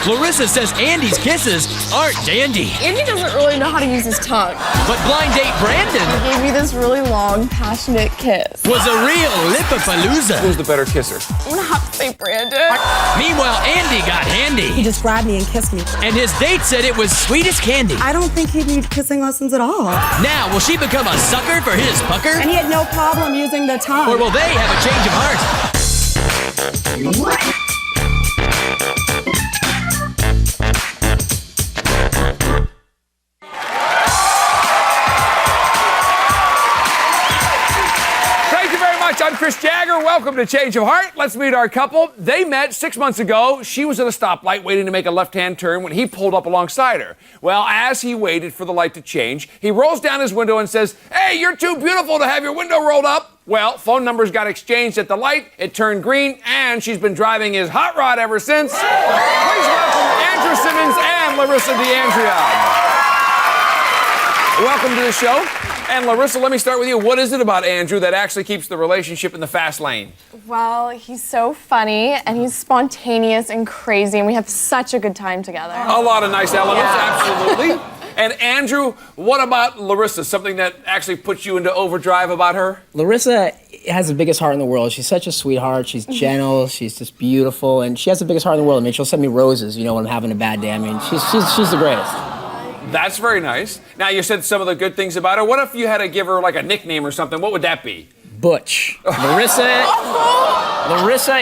Larissa says Andy's kisses aren't dandy. Andy doesn't really know how to use his tongue. But blind date Brandon He gave me this really long, passionate kiss. was a real lipapalooza. Who's the better kisser? I'm gonna have to say Brandon. Meanwhile, Andy got handy. He just grabbed me and kissed me. And his date said it was sweet as candy. I don't think he'd need kissing lessons at all. Now, will she become a sucker for his pucker? And he had no problem using the tongue. Or will they have a change of heart? I'm Chris Jagger. Welcome to Change of Heart. Let's meet our couple. They met 6 months ago. She was at a stoplight waiting to make a left-hand turn when he pulled up alongside her. Well, as he waited for the light to change, he rolls down his window and says, "Hey, you're too beautiful to have your window rolled up." Well, phone numbers got exchanged at the light. It turned green, and she's been driving his hot rod ever since. Please welcome Andrew Simmons and Larissa DeAndrea. Welcome to the show. And Larissa, let me start with you. What is it about Andrew that actually keeps the relationship in the fast lane? Well, he's so funny, and he's spontaneous and crazy, and we have such a good time together. A lot of nice elements, absolutely. And Andrew, what about Larissa? Something that actually puts you into overdrive about her? Larissa has the biggest heart in the world. She's such a sweetheart. She's gentle. She's just beautiful, and she has the biggest heart in the world. I mean, she'll send me roses, you know, when I'm having a bad day. I mean, she's the greatest. That's very nice. Now, you said some of the good things about her. What if you had to give her like a nickname or something? What would that be? Butch. Larissa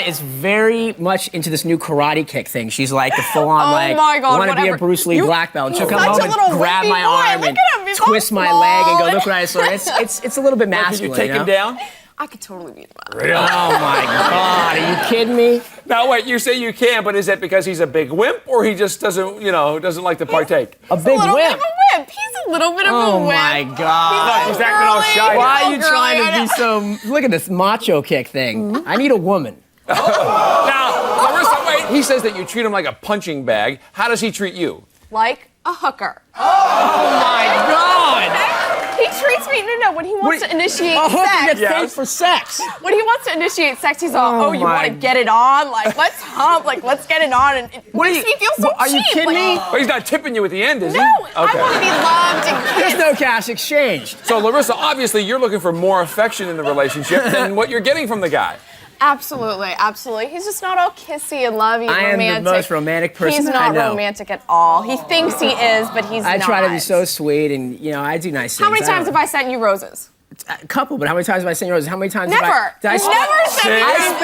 is very much into this new karate kick thing. She's like the full-on my God, want to be a Bruce Lee black belt. And she'll come home and grab my arm and twist my leg and go, "Look what I saw." It's a little bit masculine. Could you take him down? I could totally beat him up. Really? Oh my God! Are you kidding me? Now wait, you say you can, but is that because he's a big wimp, or he just doesn't, doesn't like to partake? A big He's a little wimp. bit of a wimp. He's a little bit of a Oh wimp. my God! He's acting all shy. Why are you trying to be so? Look at this macho kick thing. I need a woman. Now, Larissa, wait. He says that you treat him like a punching bag. How does he treat you? Like a hooker. Oh my God! He treats me, no, when he wants to initiate A hooker sex. gets paid for sex. When he wants to initiate sex, he's all, "Oh, you want to get it on? Like, let's hump, like, let's get it on." And it makes me feel so cheap. Are you kidding me? But he's not tipping you at the end, is he? No, I want to be loved and There's kissed. no cash exchange. So, Larissa, obviously you're looking for more affection in the relationship than what you're getting from the guy. Absolutely, absolutely. He's just not all kissy and lovey and I am romantic. the most romantic person He's I not know. romantic at all. He thinks he is, but he's not. I try to be so sweet, and I do nice things. How many times have I sent you roses? A couple, but how many times have I sent you roses? How many times Never. have I? You've never sent me roses.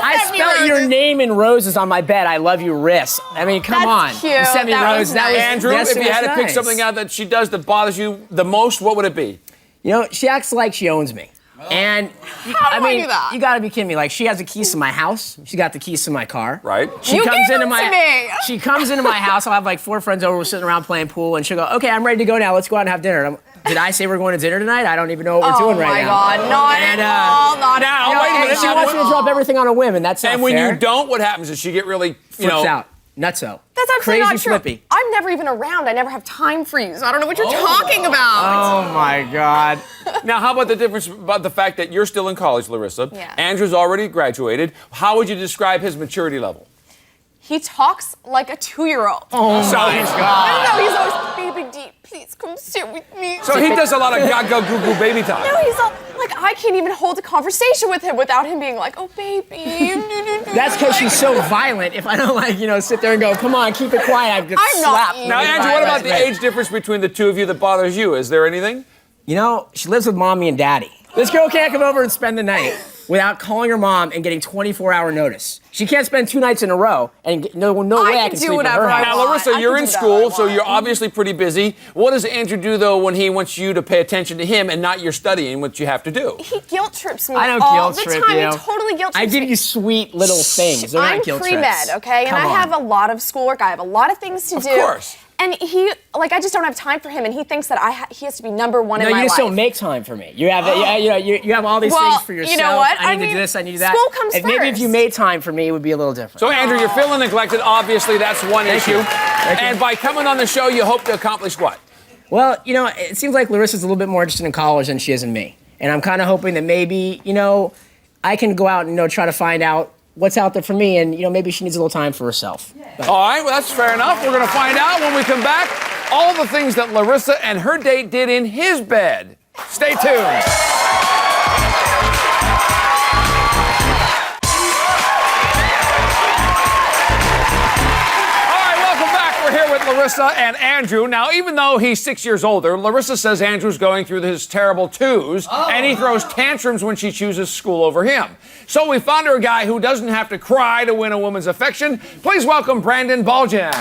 I spelled your name in roses on my bed. I love you, Riss. I mean, come on. That's cute. You sent me That was roses. nice. Andrew, yes, if you had to pick nice. something out that she does that bothers you the most, what would it be? She acts like she owns me. And How do I do that? You gotta be kidding me. Like, she has the keys to my house. She got the keys to my car. Right. She You comes gave into them my to me. She comes into my house. I'll have like 4 friends over. We're sitting around playing pool, and she'll go, "Okay, I'm ready to go now. Let's go out and have dinner." And did I say we're going to dinner tonight? I don't even know what we're doing right now. Oh my God, not at all, not now, at all. wait a minute. She wants me to drop everything on a whim, and that's not And when fair. you don't, what happens? Does she get really, Flips out, nutso. That's absolutely crazy not true. flippy. I'm never even around. I never have time for you, so I don't know what you're talking about. Oh my God. Now, how about the difference about the fact that you're still in college, Larissa? Yeah. Andrew's already graduated. How would you describe his maturity level? He talks like a 2-year-old. Oh my God. No, he's always, "Baby D, please come sit with me." So he does a lot of gaga goo goo baby talk. No, he's all, like, I can't even hold a conversation with him without him being like, "Oh, baby." That's because she's so violent. If I don't sit there and go, "Come on, keep it quiet," I get I'm not slapped. eating. Now, Andrew, what about the age difference between the two of you that bothers you? Is there anything? She lives with mommy and daddy. This girl can't come over and spend the night without calling her mom and getting 24-hour notice. She can't spend 2 nights in a row, and no way I can do sleep in whatever her I house. Now, want. Larissa, I you're can in do that school, if I so want. you're obviously pretty busy. What does Andrew do, though, when he wants you to pay attention to him and not your studying, what you have to do? He guilt trips me I don't all guilt the trip time. you. He totally guilt trips I give me. you sweet little things. They're I'm not guilt pre-med, trips. okay? And Come I on. have a lot of schoolwork. I have a lot of things to do. Of course. And he, I just don't have time for him, and he thinks that he has to be number one No, in my you just life. don't make time for me. You have, you have all these Well, things for yourself. you know what? I I need to mean, do this. I need to do that. school comes If maybe if first. you made time for me, it would be a little different. So, Andrew, you're feeling neglected. Obviously, that's one issue. And by coming on the show, you hope to accomplish what? Well, it seems like Larissa's a little bit more interested in college than she is in me, and I'm kind of hoping that maybe, I can go out and try to find out what's out there for me, and maybe she needs a little time for herself. All right, well, that's fair enough. We're going to find out when we come back all the things that Larissa and her date did in his bed. Stay tuned. Here with Larissa and Andrew. Now, even though he's 6 years older, Larissa says Andrew's going through his terrible twos, and he throws tantrums when she chooses school over him. So we found her a guy who doesn't have to cry to win a woman's affection. Please welcome Brandon Baljan.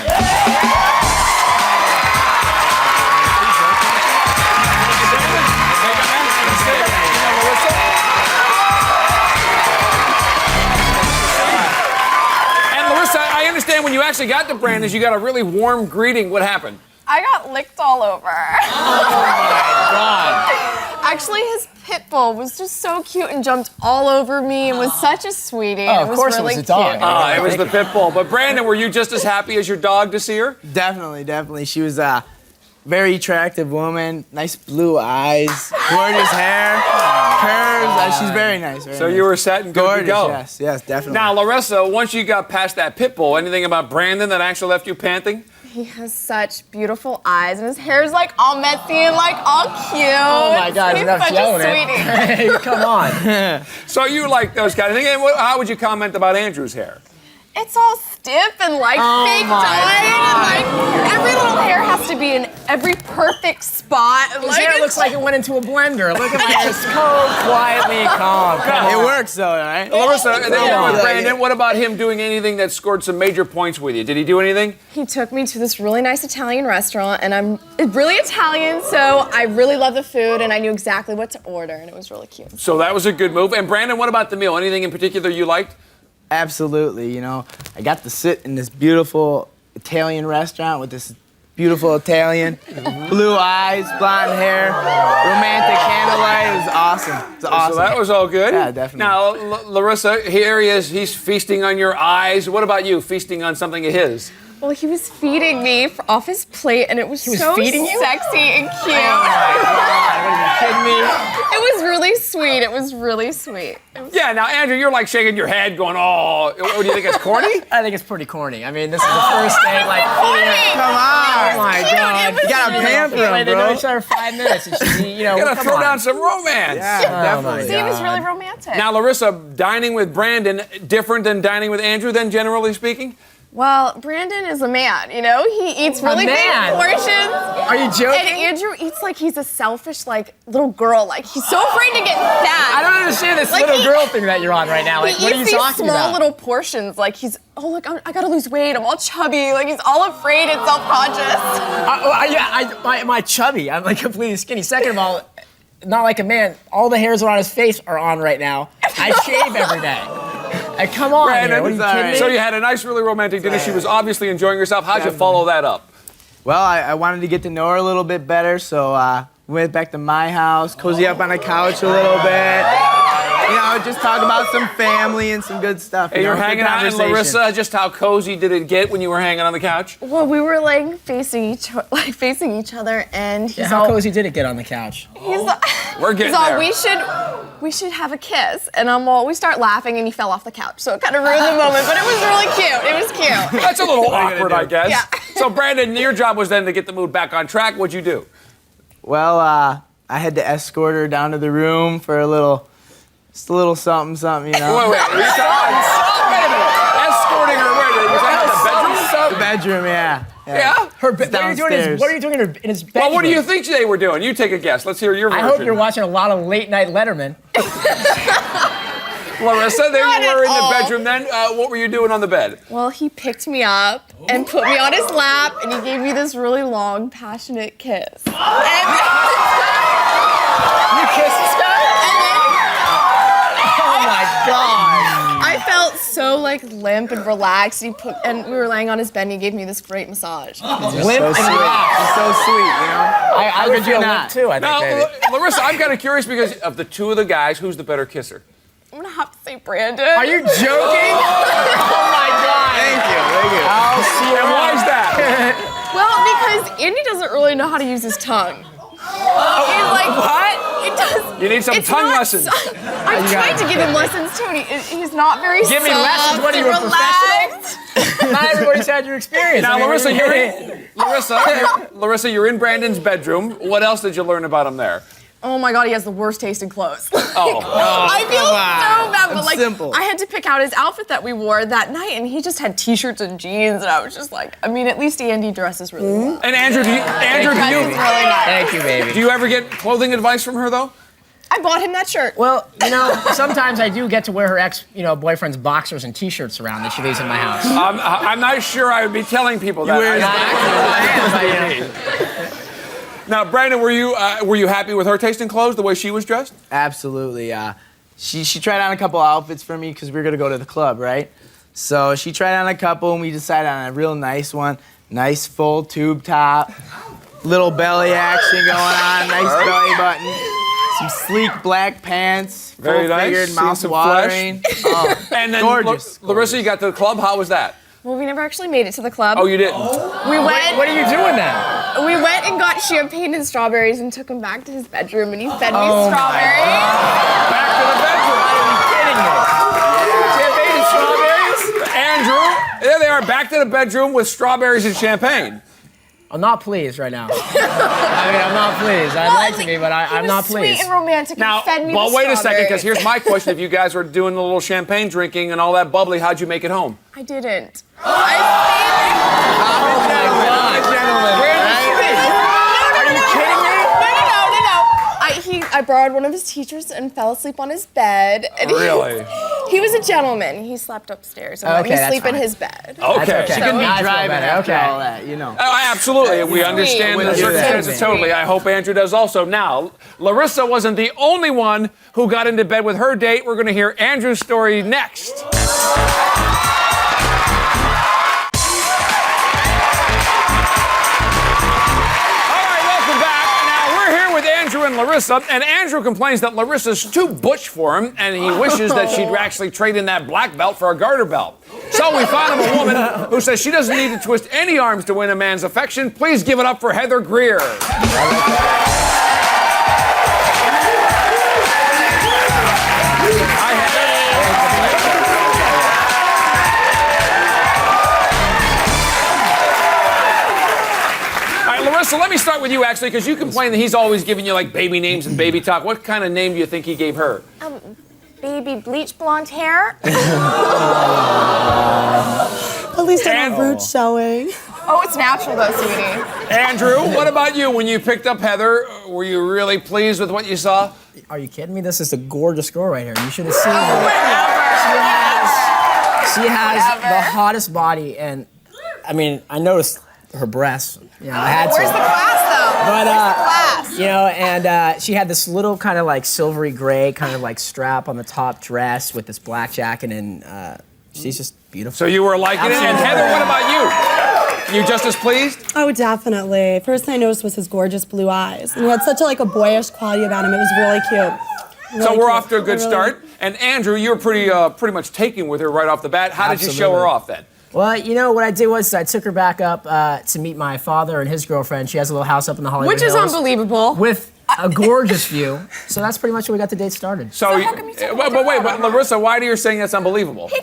When you actually got to Brandon's, you got a really warm greeting. What happened? I got licked all over. Oh my God. Actually, his pit bull was just so cute and jumped all over me and was such a sweetie. Oh, it was of course really it was a dog. cute. It was the pit bull. But Brandon, were you just as happy as your dog to see her? Definitely. She was a very attractive woman, nice blue eyes, gorgeous hair, curves. She's very nice. So you were set and good to go. Yes, definitely. Now, Larissa, once you got past that pit bull, anything about Brandon that actually left you panting? He has such beautiful eyes, and his hair's like all messy and like all cute. Oh my God, He's enough such yelling a sweetie. Hey, come on. So you like those kind of things. And how would you comment about Andrew's hair? It's all stiff and like fake dyed, and like every little hair has to be in every perfect spot. And, His like, hair looks like it went into a blender. Look at my hair. Quietly calm. It works though, right? Larissa, and then with Brandon, what about him doing anything that scored some major points with you? Did he do anything? He took me to this really nice Italian restaurant, and I'm really Italian, so I really love the food, and I knew exactly what to order, and it was really cute. So that was a good move. And Brandon, what about the meal? Anything in particular you liked? Absolutely. I got to sit in this beautiful Italian restaurant with this beautiful Italian, blue eyes, blonde hair, romantic candlelight. It was awesome. It was awesome. So that was all good? Yeah, definitely. Now, Larissa, here he is. He's feasting on your eyes. What about you, feasting on something of his? Well, he was feeding me off his plate, and it was so feeding you? sexy and cute. Oh my God, are you kidding me? It was really sweet. It was really sweet. Yeah, now, Andrew, you're like shaking your head going, oh, what do you think, it's corny? I think it's pretty corny. I mean, this is the first date, like, Come on. oh my God. You gotta pamper him, They know bro. each other 5 minutes, and she, You gotta come throw on. down some romance. Yeah, definitely. See, it was really romantic. Now, Larissa, dining with Brandon, different than dining with Andrew, then, generally speaking? Well, Brandon is a man, He eats really big man? portions. Are you joking? And Andrew eats like he's a selfish, like, little girl. Like, he's so afraid to get fat. I don't understand this Like, little he- girl thing that you're on right now. Like, He what are you eats these talking small about? little portions. Like, he's, oh, look, I gotta lose weight. I'm all chubby. Like, he's all afraid and self-conscious. Am I chubby? I'm like completely skinny. Second of all, not like a man. All the hairs around his face are on right now. I shave every day. Like, come on, Brandon, man. What are you kidding me? So you had a nice, really romantic dinner. She was obviously enjoying herself. How'd you follow that up? Well, I wanted to get to know her a little bit better, so we went back to my house, cozy up on the couch a little bit. Just talk about some family and some good stuff. And you're good hanging out, and conversation. Larissa, just how cozy did it get when you were hanging on the couch? Well, we were like facing each other, and he's How all, cozy did it get on the couch? We're getting he's all, there. we should have a kiss, and I'm all, we start laughing, and he fell off the couch, so it kind of ruined the moment, but it was really cute. It was cute. That's a little awkward, I guess. Yeah. So, Brandon, your job was then to get the mood back on track. What'd you do? Well, I had to escort her down to the room for a little something, Wait, are you escorting her where? Was that in the bedroom? The bedroom, yeah. Yeah? What are you doing in his bedroom? Well, what do you think they were doing? You take a guess. Let's hear your version. I hope you're watching a lot of late night Letterman. Larissa, there Not you were at in the all. bedroom then. What were you doing on the bed? Well, he picked me up and put me on his lap, and he gave me this really long, passionate kiss. You kissed this guy? Oh my God. I felt so like limp and relaxed. And we were laying on his bed, and he gave me this great massage. Limp So and sweet. relaxed. She's so sweet, I would feel limp not? too, I think, Now, maybe. Larissa, I'm kind of curious because of the two of the guys, who's the better kisser? I'm gonna have to say Brandon. Are you joking? Oh my God. Thank you. I'll see you And why is that? Well, because Andy doesn't really know how to use his tongue. He's like, what? You need some tongue lessons. I've tried to give him lessons too, and he's not very Give me soft lessons? What are you, and a relaxed. Not everybody's had your experience. Now, I mean, Larissa, you're in Brandon's bedroom. What else did you learn about him there? Oh my God, he has the worst taste in clothes. Oh. I feel so bad, but like, simple. I had to pick out his outfit that we wore that night, and he just had t-shirts and jeans, and I was just like, I mean, at least Andy dresses really well. And Andrew, do you Dresses really nice. Thank you, baby. do you ever get clothing advice from her though? I bought him that shirt. Well, sometimes I do get to wear her boyfriend's boxers and t-shirts around that she leaves in my house. I'm not sure I would be telling people that. Now, Brandon, were you happy with her taste in clothes, the way she was dressed? Absolutely. She tried on a couple outfits for me because we were gonna go to the club, right? So she tried on a couple, and we decided on a real nice one. Nice full tube top, little belly action going on, nice belly button, some sleek black pants, Very nice. full-figured, Seen mouth some watering. Oh, And then, gorgeous. Larissa, you got to the club. How was that? Well, we never actually made it to the club. Oh, you didn't? We went. What are you doing then? We went and got champagne and strawberries and took him back to his bedroom, and he fed me Oh, my strawberries. Back to the bedroom. Champagne and strawberries? Andrew, there they are, back to the bedroom with strawberries and champagne. I'm not pleased right now. I'm not pleased. I'd like to be, but I'm not He was pleased. sweet and romantic Now, and fed me well, the wait a second, because strawberries. here's my question. If you guys were doing the little champagne drinking and all that bubbly, how'd you make it home? I didn't. I borrowed one of his t-shirts and fell asleep on his bed. And Really? He was a gentleman. He slept upstairs and let Okay, me that's sleep in fine. his bed. Okay. She couldn't be I feel driving better. after Okay. all that, you know. Oh, absolutely. We understand the Wouldn't do that. circumstances totally. I hope Andrew does also. Now, Larissa wasn't the only one who got into bed with her date. We're going to hear Andrew's story next. Andrew and Larissa, and Andrew complains that Larissa's too butch for him, and he wishes that she'd actually trade in that black belt for a garter belt. So we found him a woman who says she doesn't need to twist any arms to win a man's affection. Please give it up for Heather Greer. Larissa, let me start with you, actually, because you complain that he's always giving you, like, baby names and baby talk. What kind of name do you think he gave her? Baby bleach blonde hair. At least I have roots showing. Oh, it's natural though, sweetie. Andrew, what about you? When you picked up Heather, were you really pleased with what you saw? Are you kidding me? This is a gorgeous girl right here. You should have seen her. She has the hottest body, and I mean, I noticed her breasts. You know, I had Where's to. the class though? But, Where's the class? you know, and she had this little kind of like silvery gray kind of like strap on the top dress with this black jacket, and she's just beautiful. So you were liking it? And Heather, what about you? You just as pleased? Oh, definitely. First thing I noticed was his gorgeous blue eyes. And he had such a boyish quality about him. It was really cute. So we're off to a good start. And Andrew, you were pretty much taken with her right off the bat. How did you show her off then? Well, you know, what I did was I took her back up to meet my father and his girlfriend. She has a little house up in the Hollywood Which is Hills unbelievable. with a gorgeous view. So that's pretty much where we got the date started. So how come you took her but wait, but Larissa, why are you saying that's unbelievable? He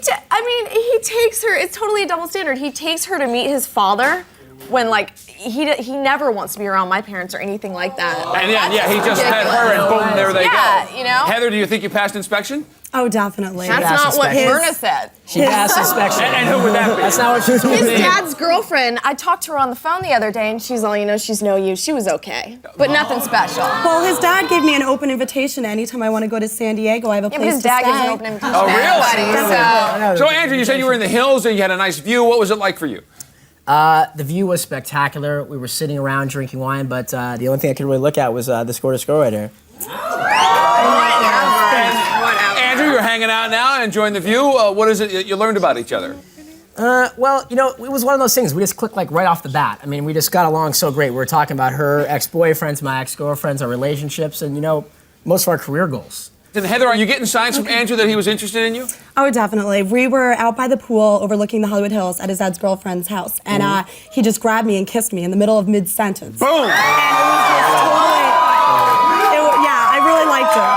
takes her. It's totally a double standard. He takes her to meet his father when he never wants to be around my parents or anything like that. And yeah, he just had her, and boom, there they go. Yeah, you know. Heather, do you think you passed inspection? Oh, definitely. That's passed not what inspection. Myrna said. She passed inspection. And who would that be? That's not what she told His me. dad's girlfriend, I talked to her on the phone the other day, and she's all, she's no use. She was okay, but nothing special. Well, his dad gave me an open invitation. Anytime I want to go to San Diego, I have a Yeah, but place his to dad stay. gives an open invitation Oh, to really? everybody, So Andrew, you said you were in the hills and you had a nice view. What was it like for you? The view was spectacular. We were sitting around drinking wine, but the only thing I could really look at was this gorgeous girl right here. Andrew, you're hanging out now, enjoying the view. What is it you learned about each other? Well, you know, it was one of those things. We just clicked right off the bat. I mean, we just got along so great. We were talking about her ex-boyfriends, my ex-girlfriends, our relationships, and, most of our career goals. And Heather, are you getting signs from Andrew that he was interested in you? Oh, definitely. We were out by the pool overlooking the Hollywood Hills at his dad's girlfriend's house. And he just grabbed me and kissed me in the middle of mid-sentence. Boom! And it was just totally... yeah, I really liked her.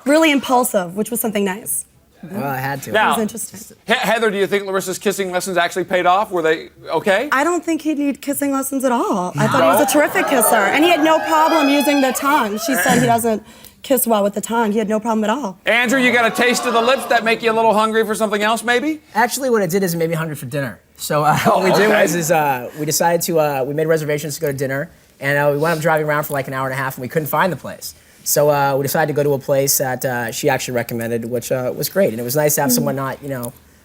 really impulsive, which was something nice. Well, I had to. It Now, was interesting. Heather, do you think Larissa's kissing lessons actually paid off? Were they okay? I don't think he'd need kissing lessons at all. I thought he was a terrific kisser, and he had no problem using the tongue. She said he doesn't kiss well with the tongue. He had no problem at all. Andrew, you got a taste of the lips that make you a little hungry for something else, maybe? Actually, what it did is it made me hungry for dinner. So what we did was we decided to we made reservations to go to dinner, and we wound up driving around for like an hour and a half, and we couldn't find the place. So we decided to go to a place that she actually recommended, which was great, and it was nice to have someone not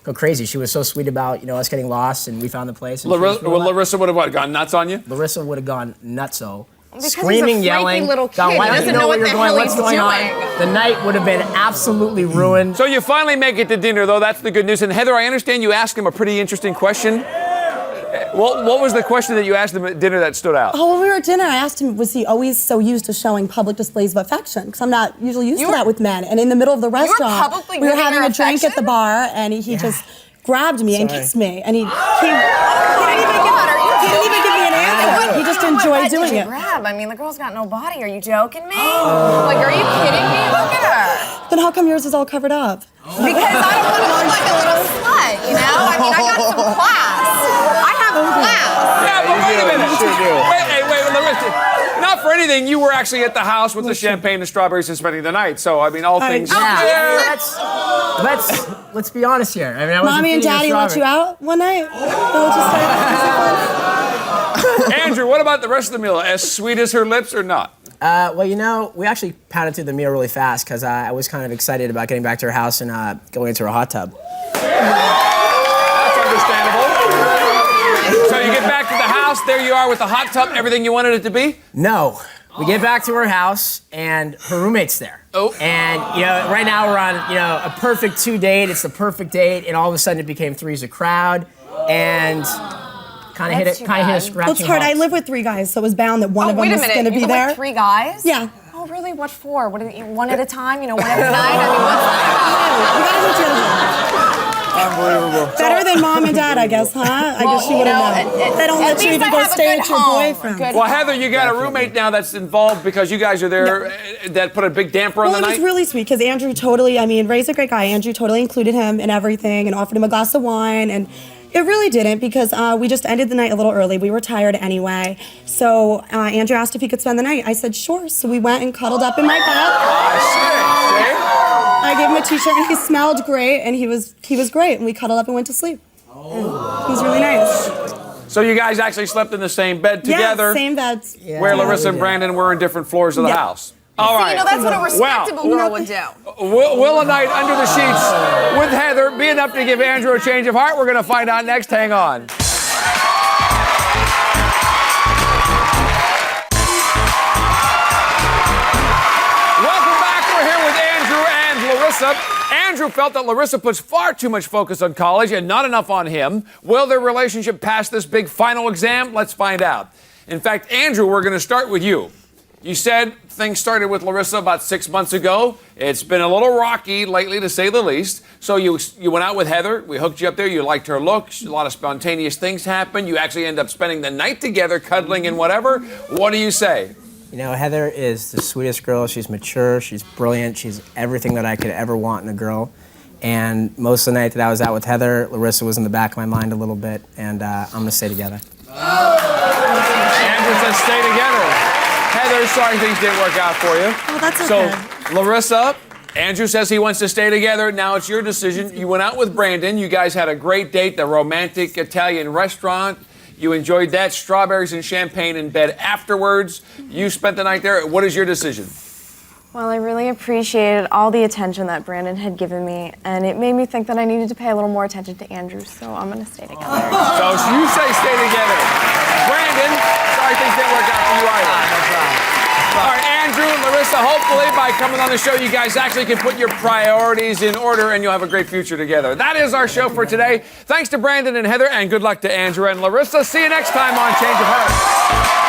go crazy. She was so sweet about us getting lost, and we found the place. And Larissa would have what, gone nuts on you? Larissa would have gone nutso. Because Screaming, he's a yelling, freaky little kid. gone, He why don't doesn't you know where what you're the going? hell What's he's going on? doing. The night would have been absolutely ruined. So you finally make it to dinner, though. That's the good news. And Heather, I understand you asked him a pretty interesting question. What was the question that you asked him at dinner that stood out? Oh, when we were at dinner, I asked him, was he always so used to showing public displays of affection? Because I'm not usually used to that with men. And in the middle of the restaurant, publicly we were giving having her a drink at the affection? bar, and he just grabbed me and kissed me. And he didn't even give me an answer. He just enjoyed doing it. Grab? I mean, the girl's got no body. Are you joking me? Like, are you kidding me? Look at her. Then how come yours is all covered up? Because I don't want to look like a little slut, you know? I mean, I got some class. I have class. Yeah, but wait a minute. sure do. Wait, Larissa. Not for anything, you were actually at the house with the champagne and strawberries and spending the night. So, I mean, all things... Let's be honest here. I mean, I wasn't Mommy and feeding her Daddy let you strawberry. out one night? They'll just start- Andrew, what about the rest of the meal? As sweet as her lips or not? Well, we actually pounded through the meal really fast because I was kind of excited about getting back to her house and going into her hot tub. That's understandable. So you get back to the house, there you are with the hot tub, everything you wanted it to be? No. We get back to her house and her roommate's there. Oh. And, right now we're on, a perfect 2 date. It's the perfect date. And all of a sudden it became three's a crowd. And kind of hit a scratching Well, it's hard. I halt. live with 3 guys, so it was bound that one of them Wait a was minute. going to be You there. with 3 guys? Yeah. Oh, really? What for? What? One at a time? One every night? I mean, what's You gotta do Unbelievable. better than mom and dad, I guess, huh? I guess you would have known. They don't let you even go stay at your boyfriend. Well, Heather, you got a roommate now that's involved because you guys are there that put a big damper on Well, the it night? was really sweet because Andrew Ray's a great guy. Andrew totally included him in everything and offered him a glass of wine. And it really didn't because we just ended the night a little early. We were tired anyway. So Andrew asked if he could spend the night. I said, sure. So we went and cuddled up in my bed. I gave him a t-shirt and he smelled great and he was great. And we cuddled up and went to sleep. It was really nice. So you guys actually slept in the same bed together? Yeah, same beds. Where Larissa and Brandon were in different floors of the house. All right. that's what a respectable girl would do. Will a night under the sheets with Heather be enough to give Andrew a change of heart? We're going to find out next. Hang on. Welcome back. We're here with Andrew and Larissa. Andrew felt that Larissa puts far too much focus on college and not enough on him. Will their relationship pass this big final exam? Let's find out. In fact, Andrew, we're going to start with you. You said things started with Larissa about 6 months ago. It's been a little rocky lately, to say the least. So you went out with Heather. We hooked you up there. You liked her look. A lot of spontaneous things happened. You actually end up spending the night together, cuddling and whatever. What do you say? Heather is the sweetest girl. She's mature. She's brilliant. She's everything that I could ever want in a girl. And most of the night that I was out with Heather, Larissa was in the back of my mind a little bit. And I'm going to stay together. Andrew says stay together. Heather, sorry things didn't work out for you. Oh, that's okay. So, Larissa, Andrew says he wants to stay together. Now it's your decision. You went out with Brandon. You guys had a great date, the romantic Italian restaurant. You enjoyed that. Strawberries and champagne in bed afterwards. You spent the night there. What is your decision? Well, I really appreciated all the attention that Brandon had given me, and it made me think that I needed to pay a little more attention to Andrew, so I'm going to stay together. So you say stay together. Brandon, sorry things didn't work out for you either. All right, Andrew and Larissa, hopefully by coming on the show, you guys actually can put your priorities in order and you'll have a great future together. That is our show for today. Thanks to Brandon and Heather, and good luck to Andrew and Larissa. See you next time on Change of Heart.